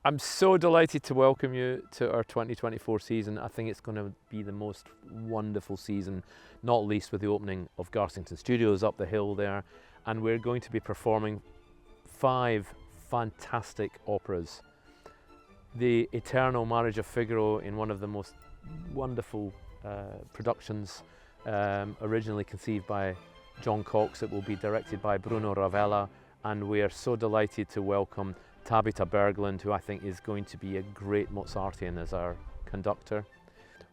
I'm so delighted to welcome you to our 2024 season. I think it's going to be the most wonderful season, not least with the opening of Garsington Studios up the hill there. And we're going to be performing 5 fantastic operas. The Eternal Marriage of Figaro, in one of the most wonderful productions, originally conceived by John Cox. It will be directed by Bruno Ravella, and we are so delighted to welcome Tabitha Berglund, who I think is going to be a great Mozartian as our conductor.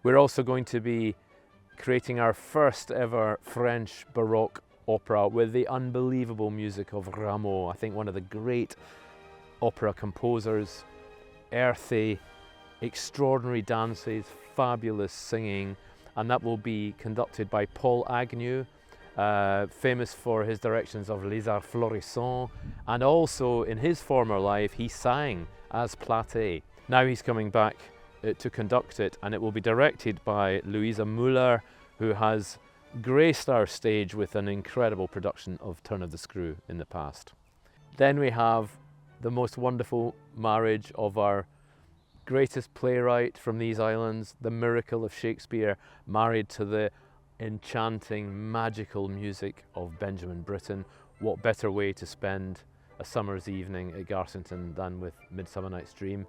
We're also going to be creating our first ever French Baroque opera with the unbelievable music of Rameau, I think one of the great opera composers. Earthy, extraordinary dances, fabulous singing, and that will be conducted by Paul Agnew, famous for his directions of Les Arts Florissants, and also in his former life he sang as Platé. Now he's coming back to conduct it, and it will be directed by Louisa Müller, who has graced our stage with an incredible production of Turn of the Screw in the past. Then we have the most wonderful marriage of our greatest playwright from these islands, the miracle of Shakespeare, married to the enchanting, magical music of Benjamin Britten. What better way to spend a summer's evening at Garsington than with Midsummer Night's Dream?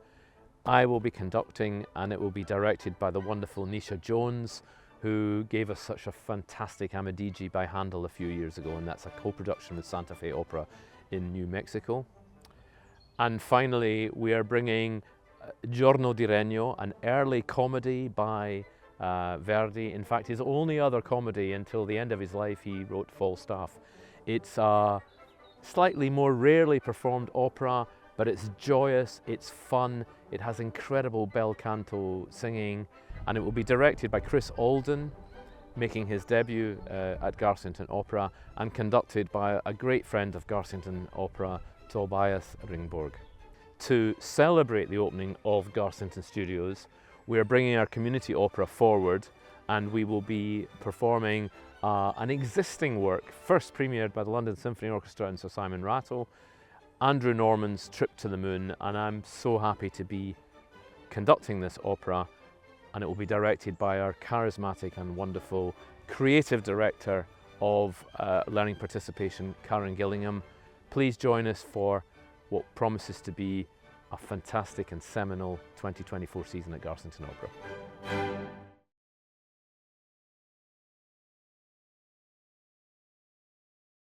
I will be conducting, and it will be directed by the wonderful Nisha Jones, who gave us such a fantastic Amadigi by Handel a few years ago, and that's a co-production with Santa Fe Opera in New Mexico. And finally, we are bringing Giorno di Regno, an early comedy by Verdi. In fact, his only other comedy until the end of his life. He wrote Falstaff. It's a slightly more rarely performed opera, but it's joyous, it's fun, it has incredible bel canto singing, and it will be directed by Chris Alden, making his debut at Garsington Opera, and conducted by a great friend of Garsington Opera, Tobias Ringborg. To celebrate the opening of Garsington Studios, we are bringing our community opera forward, and we will be performing an existing work, first premiered by the London Symphony Orchestra and Sir Simon Rattle, Andrew Norman's Trip to the Moon, and I'm so happy to be conducting this opera, and it will be directed by our charismatic and wonderful creative director of learning participation, Karen Gillingham. Please join us for what promises to be a fantastic and seminal 2024 season at Garsington Opera.